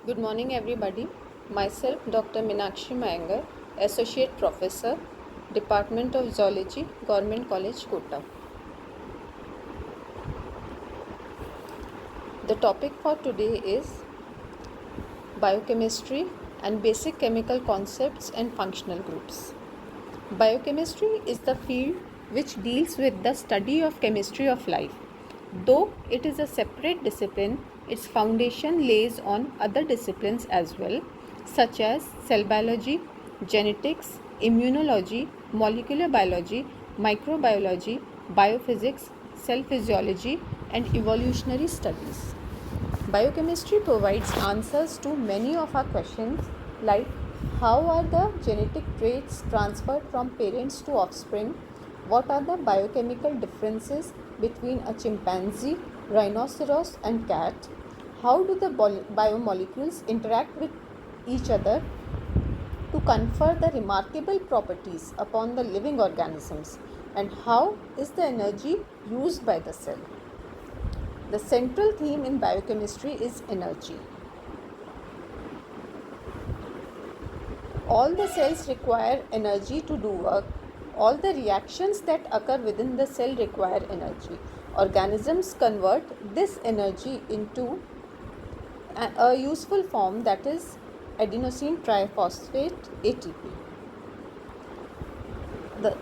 Good morning, everybody. Myself, Dr. Meenakshi Mayangar, Associate Professor, Department of Zoology, Government College, Kota. The topic for today is biochemistry and basic chemical concepts and functional groups. Biochemistry is the field which deals with the study of chemistry of life. Though it is a separate discipline, its foundation lays on other disciplines as well, such as cell biology, genetics, immunology, molecular biology, microbiology, biophysics, cell physiology, and evolutionary studies. Biochemistry provides answers to many of our questions like how are the genetic traits transferred from parents to offspring? What are the biochemical differences between a chimpanzee, rhinoceros, and cat? How do the biomolecules interact with each other to confer the remarkable properties upon the living organisms? And how is the energy used by the cell? The central theme in biochemistry is energy. All the cells require energy to do work. All the reactions that occur within the cell require energy. Organisms convert this energy into a useful form, that is adenosine triphosphate ATP. The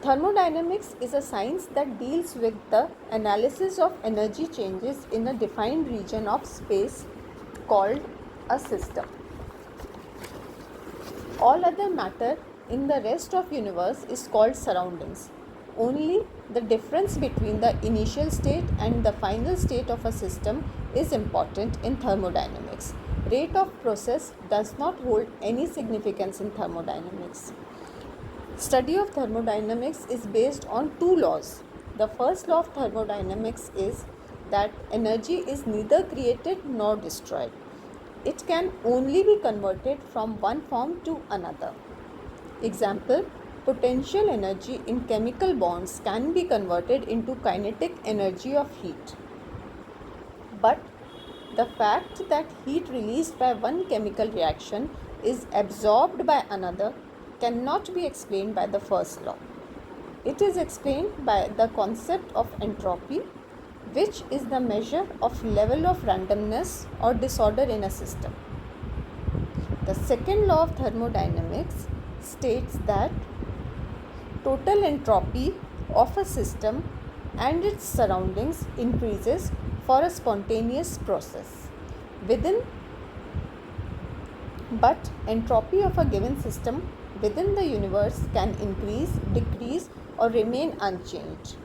thermodynamics is a science that deals with the analysis of energy changes in a defined region of space called a system. All other matter in the rest of universe is called surroundings. Only the difference between the initial state and the final state of a system is important in thermodynamics. Rate of process does not hold any significance in thermodynamics. Study of thermodynamics is based on two laws. The first law of thermodynamics is that energy is neither created nor destroyed. It can only be converted from one form to another. Example, potential energy in chemical bonds can be converted into kinetic energy of heat. But the fact that heat released by one chemical reaction is absorbed by another cannot be explained by the first law. It is explained by the concept of entropy, which is the measure of level of randomness or disorder in a system. The second law of thermodynamics states that total entropy of a system and its surroundings increases for a spontaneous process but entropy of a given system within the universe can increase, decrease, or remain unchanged.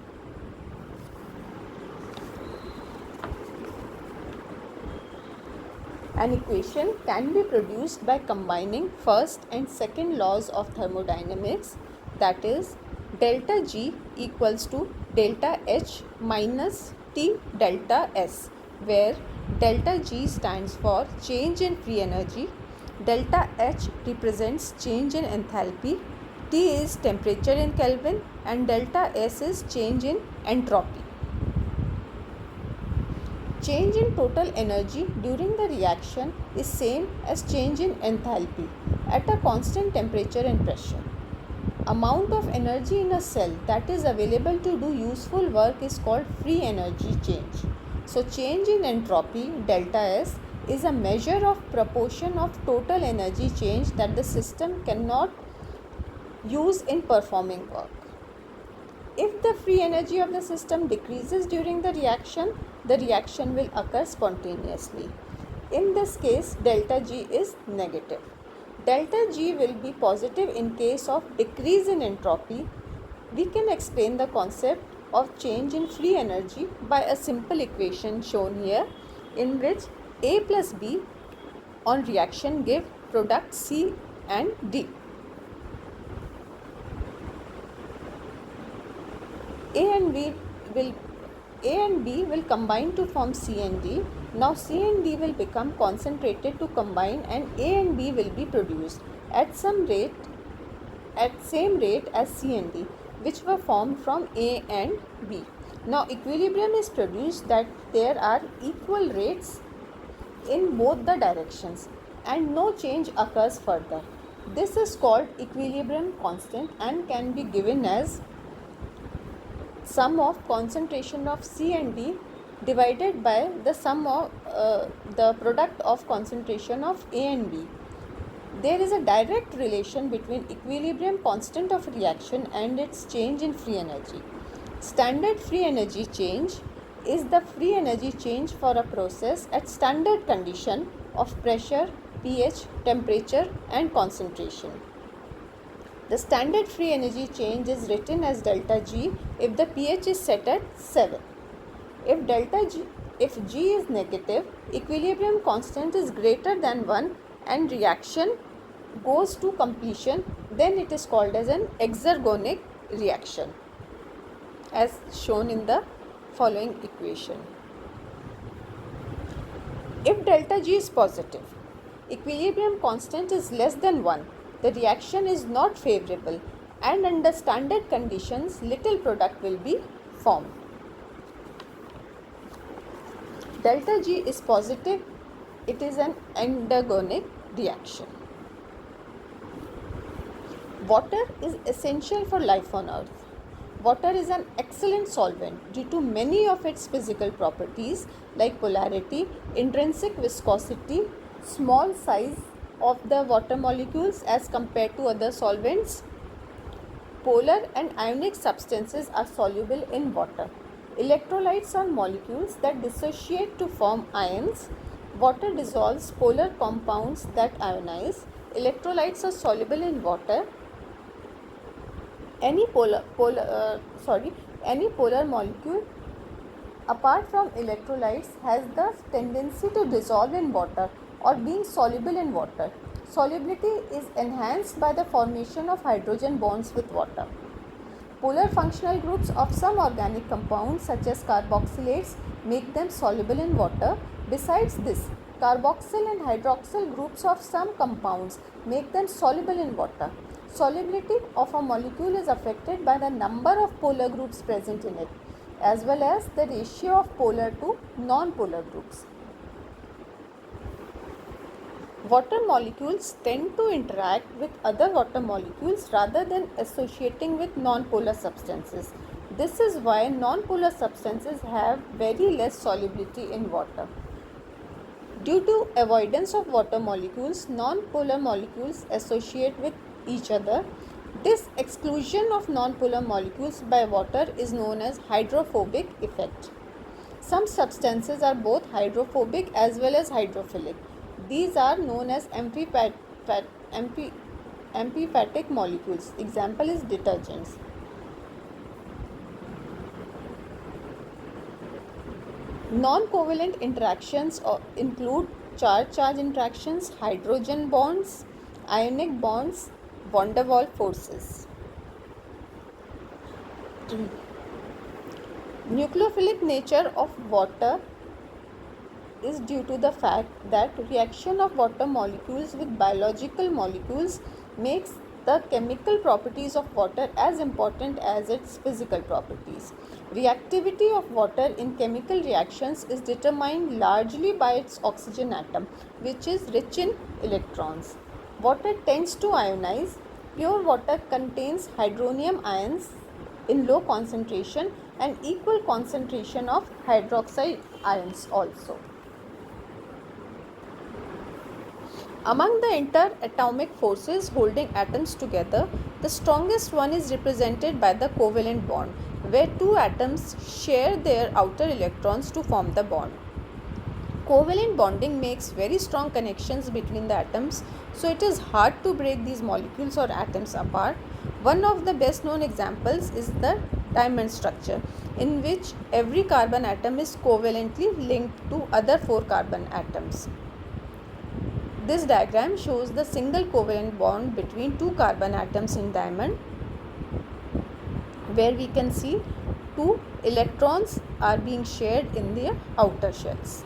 An equation can be produced by combining first and second laws of thermodynamics, that is, delta G equals to delta H minus T delta S, where delta G stands for change in free energy, delta H represents change in enthalpy, T is temperature in Kelvin, and delta S is change in entropy. Change in total energy during the reaction is same as change in enthalpy at a constant temperature and pressure. Amount of energy in a cell that is available to do useful work is called free energy change. So change in entropy delta S is a measure of proportion of total energy change that the system cannot use in performing work. If the free energy of the system decreases during the reaction will occur spontaneously. In this case, delta G is negative. Delta G will be positive in case of decrease in entropy. We can explain the concept of change in free energy by a simple equation shown here, in which A plus B on reaction give product C and D. A and B will combine to form C and D. Now C and D will become concentrated to combine, and A and B will be produced at same rate as C and D, which were formed from A and B. Now equilibrium is produced, that there are equal rates in both the directions and no change occurs further. This is called equilibrium constant and can be given as sum of concentration of C and D divided by the sum of the product of concentration of A and B. There is a direct relation between equilibrium constant of reaction and its change in free energy. Standard free energy change is the free energy change for a process at standard condition of pressure, pH, temperature and concentration. The standard free energy change is written as delta G if the pH is set at 7. If G is negative, equilibrium constant is greater than 1 and reaction goes to completion, then it is called as an exergonic reaction as shown in the following equation. If delta G is positive, equilibrium constant is less than 1, the reaction is not favorable and under standard conditions little product will be formed. Delta G is positive, it is an endergonic reaction. Water is essential for life on earth. Water is an excellent solvent due to many of its physical properties like polarity, intrinsic viscosity, small size of the water molecules as compared to other solvents. Polar and ionic substances are soluble in water. Electrolytes are molecules that dissociate to form ions. Water dissolves polar compounds that ionize. Electrolytes are soluble in water. Any polar molecule apart from electrolytes has the tendency to dissolve in water or being soluble in water. Solubility is enhanced by the formation of hydrogen bonds with water. Polar functional groups of some organic compounds such as carboxylates make them soluble in water. Besides this, carboxyl and hydroxyl groups of some compounds make them soluble in water. Solubility of a molecule is affected by the number of polar groups present in it, as well as the ratio of polar to non-polar groups. Water molecules tend to interact with other water molecules rather than associating with non-polar substances. This is why non-polar substances have very less solubility in water. Due to avoidance of water molecules, non-polar molecules associate with each other. This exclusion of non-polar molecules by water is known as hydrophobic effect. Some substances are both hydrophobic as well as hydrophilic. These are known as amphipathic molecules. Example is detergents. Non-covalent interactions include charge-charge interactions, hydrogen bonds, ionic bonds, van der Waals forces. Nucleophilic nature of water is due to the fact that reaction of water molecules with biological molecules makes the chemical properties of water as important as its physical properties. Reactivity of water in chemical reactions is determined largely by its oxygen atom, which is rich in electrons. Water tends to ionize. Pure water contains hydronium ions in low concentration and equal concentration of hydroxide ions also. Among the interatomic forces holding atoms together, the strongest one is represented by the covalent bond, where two atoms share their outer electrons to form the bond. Covalent bonding makes very strong connections between the atoms, so it is hard to break these molecules or atoms apart. One of the best known examples is the diamond structure, in which every carbon atom is covalently linked to other 4 carbon atoms. This diagram shows the single covalent bond between 2 carbon atoms in diamond, where we can see 2 electrons are being shared in their outer shells.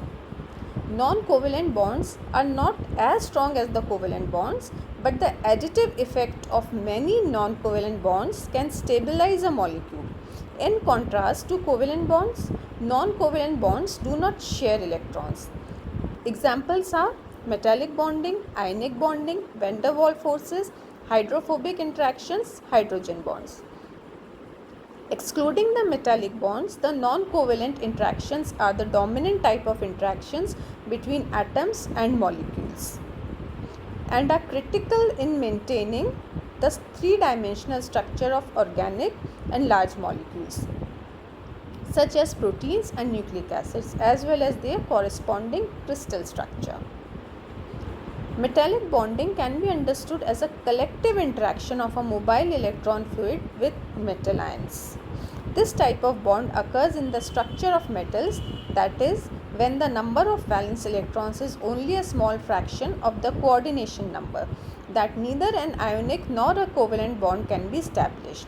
Non-covalent bonds are not as strong as the covalent bonds, but the additive effect of many non-covalent bonds can stabilize a molecule. In contrast to covalent bonds, non-covalent bonds do not share electrons. Examples are metallic bonding, ionic bonding, van der Waals forces, hydrophobic interactions, hydrogen bonds. Excluding the metallic bonds, the non-covalent interactions are the dominant type of interactions between atoms and molecules and are critical in maintaining the three-dimensional structure of organic and large molecules such as proteins and nucleic acids as well as their corresponding crystal structure. Metallic bonding can be understood as a collective interaction of a mobile electron fluid with metal ions. This type of bond occurs in the structure of metals, that is, when the number of valence electrons is only a small fraction of the coordination number, that neither an ionic nor a covalent bond can be established.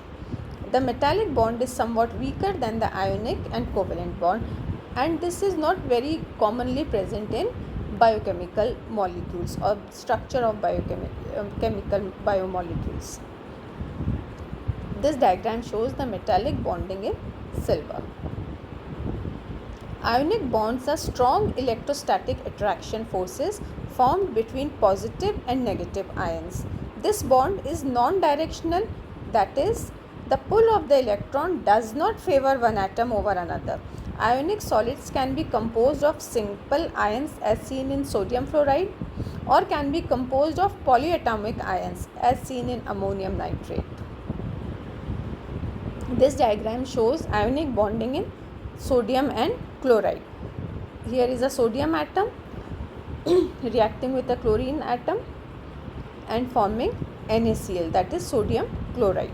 The metallic bond is somewhat weaker than the ionic and covalent bond, and this is not very commonly present in biochemical molecules or structure of chemical biomolecules. This diagram shows the metallic bonding in silver. Ionic bonds are strong electrostatic attraction forces formed between positive and negative ions. This bond is non-directional, that is, the pull of the electron does not favor one atom over another. Ionic solids can be composed of simple ions as seen in sodium fluoride or can be composed of polyatomic ions as seen in ammonium nitrate. This diagram shows ionic bonding in sodium and chloride. Here is a sodium atom reacting with a chlorine atom and forming NaCl, that is sodium chloride.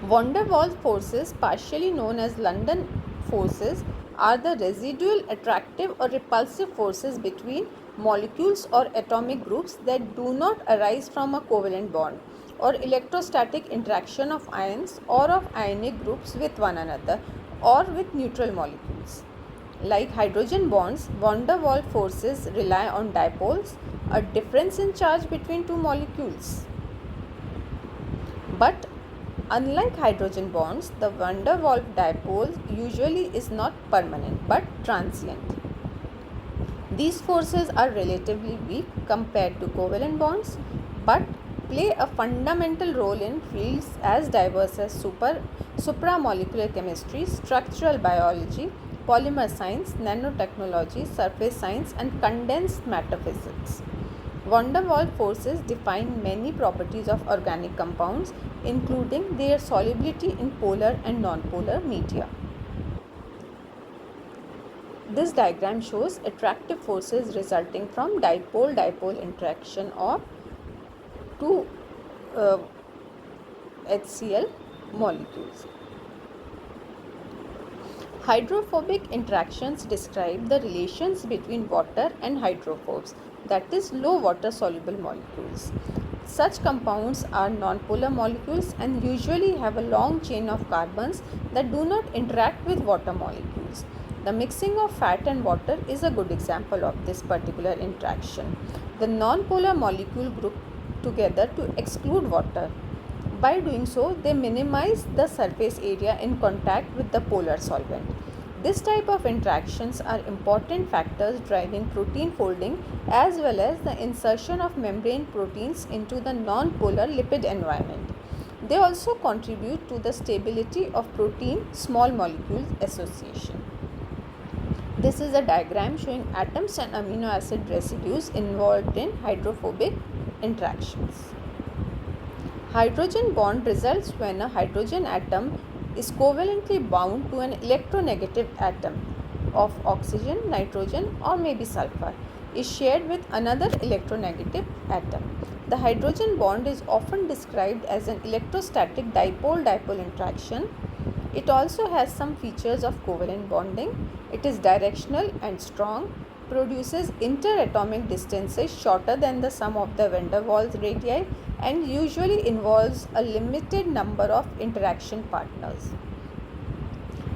Van der Waals forces, partially known as London forces, are the residual attractive or repulsive forces between molecules or atomic groups that do not arise from a covalent bond or electrostatic interaction of ions or of ionic groups with one another or with neutral molecules. Like hydrogen bonds, van der Waals forces rely on dipoles, a difference in charge between two molecules. But unlike hydrogen bonds, the van der Waals dipole usually is not permanent but transient. These forces are relatively weak compared to covalent bonds but play a fundamental role in fields as diverse as supramolecular chemistry, structural biology, polymer science, nanotechnology, surface science, and condensed matter physics. Van der Waals forces define many properties of organic compounds, including their solubility in polar and nonpolar media. This diagram shows attractive forces resulting from dipole-dipole interaction of two HCl molecules. Hydrophobic interactions describe the relations between water and hydrophobes, that is, low water soluble molecules. Such compounds are nonpolar molecules and usually have a long chain of carbons that do not interact with water molecules. The mixing of fat and water is a good example of this particular interaction. The nonpolar molecule group together to exclude water. By doing so, they minimize the surface area in contact with the polar solvent. This type of interactions are important factors driving protein folding as well as the insertion of membrane proteins into the non-polar lipid environment. They also contribute to the stability of protein small molecule association. This is a diagram showing atoms and amino acid residues involved in hydrophobic interactions. Hydrogen bond results when a hydrogen atom is covalently bound to an electronegative atom of oxygen, nitrogen, or maybe sulfur is shared with another electronegative atom. The hydrogen bond is often described as an electrostatic dipole-dipole interaction. It also has some features of covalent bonding. It is directional and strong, produces interatomic distances shorter than the sum of the van der Waals radii, and usually involves a limited number of interaction partners.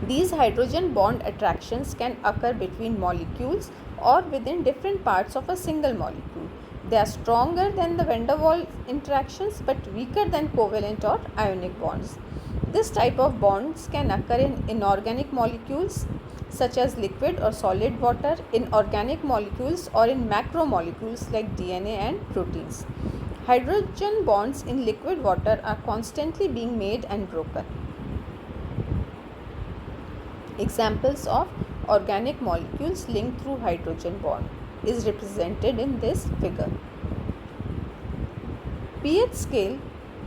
These hydrogen bond attractions can occur between molecules or within different parts of a single molecule. They are stronger than the van der Waals interactions but weaker than covalent or ionic bonds. This type of bonds can occur in inorganic molecules such as liquid or solid water, in organic molecules, or in macromolecules like DNA and proteins. Hydrogen bonds in liquid water are constantly being made and broken. Examples of organic molecules linked through hydrogen bond is represented in this figure. pH scale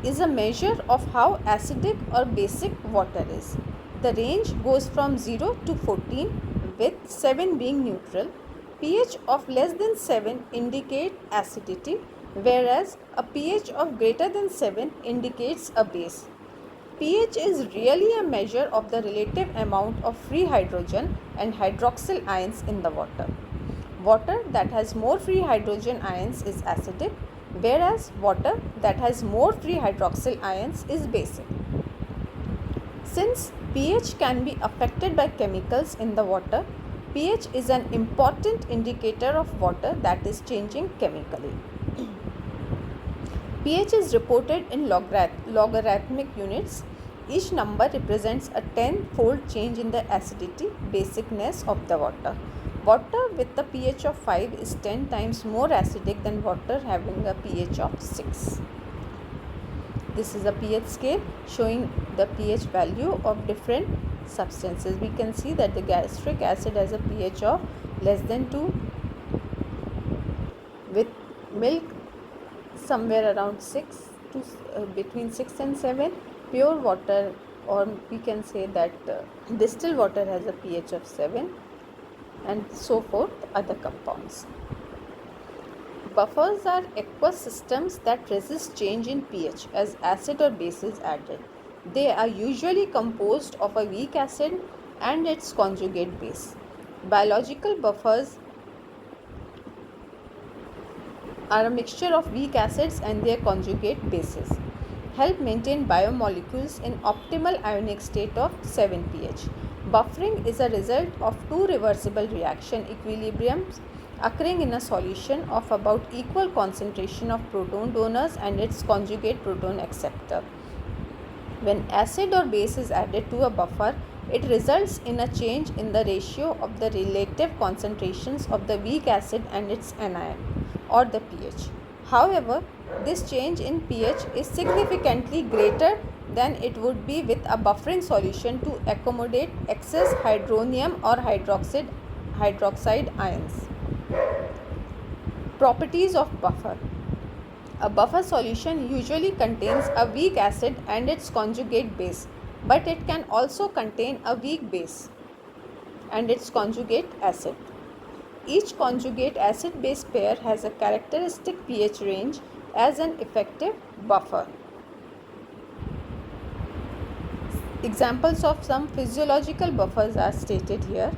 is a measure of how acidic or basic water is. The range goes from 0 to 14, with 7 being neutral. pH of less than 7 indicate acidity, whereas a pH of greater than 7 indicates a base. pH is really a measure of the relative amount of free hydrogen and hydroxyl ions in the water. Water that has more free hydrogen ions is acidic, whereas water that has more free hydroxyl ions is basic. Since pH can be affected by chemicals in the water, pH is an important indicator of water that is changing chemically. pH is reported in logarithmic units. Each number represents a 10-fold change in the acidity, basicness of the water. Water with a pH of 5 is 10 times more acidic than water having a pH of 6. This is a pH scale showing the pH value of different substances. We can see that the gastric acid has a pH of less than 2, with milk somewhere around 6 to between 6 and 7. Pure water, or we can say that distilled water, has a pH of 7, and so forth other compounds. Buffers are aqueous systems that resist change in pH as acid or base is added. They are usually composed of a weak acid and its conjugate base. Biological buffers are a mixture of weak acids and their conjugate bases. Help maintain biomolecules in optimal ionic state of 7 pH. Buffering is a result of two reversible reaction equilibriums occurring in a solution of about equal concentration of proton donors and its conjugate proton acceptor. When acid or base is added to a buffer, it results in a change in the ratio of the relative concentrations of the weak acid and its anion, or the pH. However, this change in pH is significantly greater than it would be with a buffering solution to accommodate excess hydronium or hydroxide ions. Properties of buffer. A buffer solution usually contains a weak acid and its conjugate base, but it can also contain a weak base and its conjugate acid. Each conjugate acid-base pair has a characteristic pH range as an effective buffer. Examples of some physiological buffers are stated here.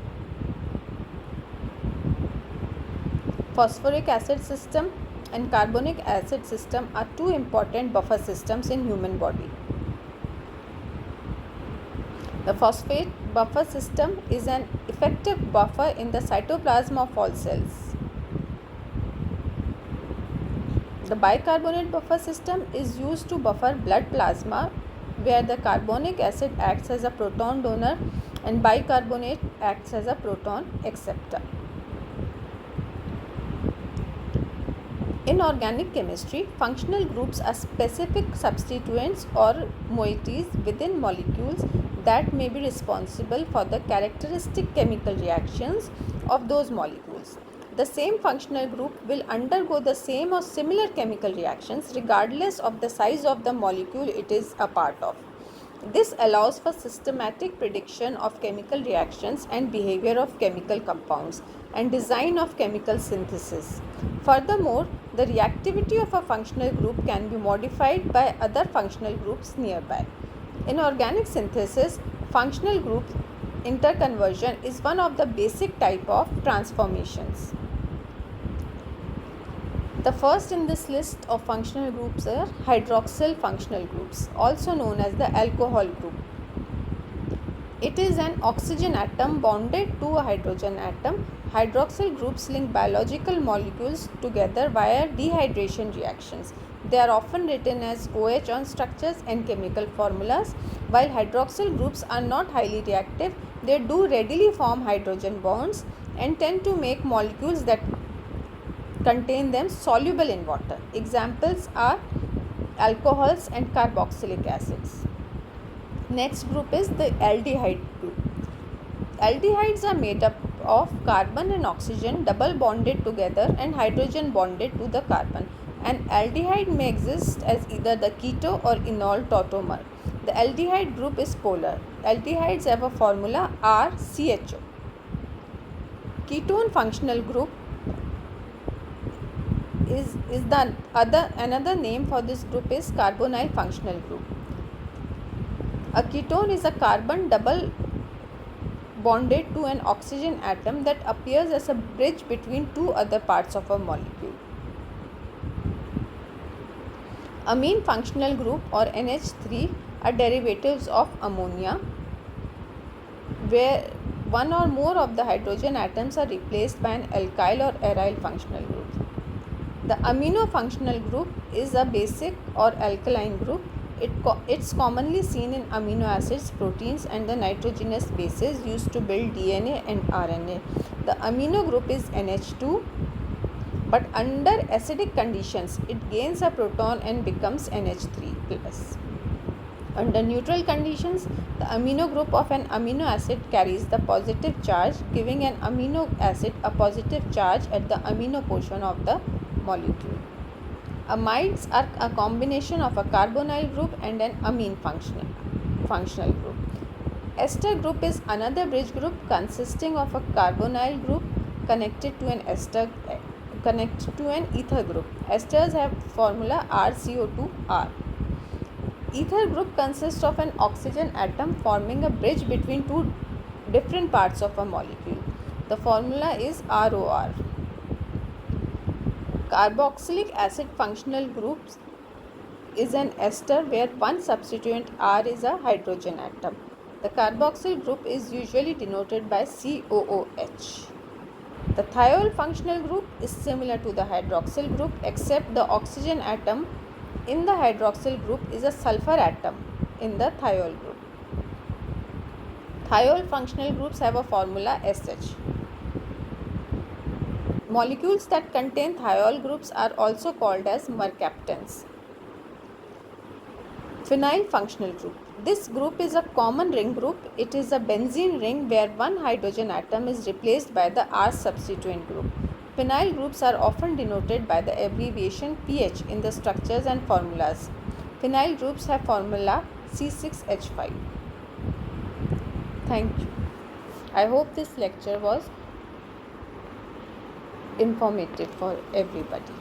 Phosphoric acid system and carbonic acid system are two important buffer systems in human body. The phosphate buffer system is an effective buffer in the cytoplasm of all cells. The bicarbonate buffer system is used to buffer blood plasma, where the carbonic acid acts as a proton donor and bicarbonate acts as a proton acceptor. In organic chemistry, functional groups are specific substituents or moieties within molecules that may be responsible for the characteristic chemical reactions of those molecules. The same functional group will undergo the same or similar chemical reactions regardless of the size of the molecule it is a part of. This allows for systematic prediction of chemical reactions and behavior of chemical compounds and design of chemical synthesis. Furthermore, the reactivity of a functional group can be modified by other functional groups nearby. In organic synthesis, functional group interconversion is one of the basic type of transformations. The first in this list of functional groups are hydroxyl functional groups, also known as the alcohol group. It is an oxygen atom bonded to a hydrogen atom. Hydroxyl groups link biological molecules together via dehydration reactions. They are often written as OH on structures and chemical formulas. While hydroxyl groups are not highly reactive, They do readily form hydrogen bonds and tend to make molecules that contain them soluble in water. Examples are alcohols and carboxylic acids. Next group is the aldehyde group. Aldehydes are made up of carbon and oxygen double bonded together and hydrogen bonded to the carbon. An aldehyde may exist as either the keto or enol tautomer. The aldehyde group is polar. Aldehydes have a formula RCHO. Ketone functional group is the another name for this group is carbonyl functional group. A ketone is a carbon double bonded to an oxygen atom that appears as a bridge between two other parts of a molecule. Amine functional group or NH3 are derivatives of ammonia, where one or more of the hydrogen atoms are replaced by an alkyl or aryl functional group. The amino functional group is a basic or alkaline group. It's commonly seen in amino acids, proteins, and the nitrogenous bases used to build DNA and RNA. The amino group is NH2, but under acidic conditions, it gains a proton and becomes NH3+. Under neutral conditions, the amino group of an amino acid carries the positive charge, giving an amino acid a positive charge at the amino portion of the molecule. Amides are a combination of a carbonyl group and an amine functional group. Ester group is another bridge group consisting of a carbonyl group connected to an ether group. Esters have formula RCO2R. Ether group consists of an oxygen atom forming a bridge between two different parts of a molecule. The formula is ROR. Carboxylic acid functional group is an ester where one substituent R is a hydrogen atom. The carboxyl group is usually denoted by COOH. The thiol functional group is similar to the hydroxyl group, except the oxygen atom in the hydroxyl group is a sulfur atom in the thiol group. Thiol functional groups have a formula SH. Molecules that contain thiol groups are also called as mercaptans. Phenyl functional group. This group is a common ring group. It is a benzene ring where one hydrogen atom is replaced by the R substituent group. Phenyl groups are often denoted by the abbreviation PH in the structures and formulas. Phenyl groups have formula C6H5. Thank you. I hope this lecture was informative for everybody.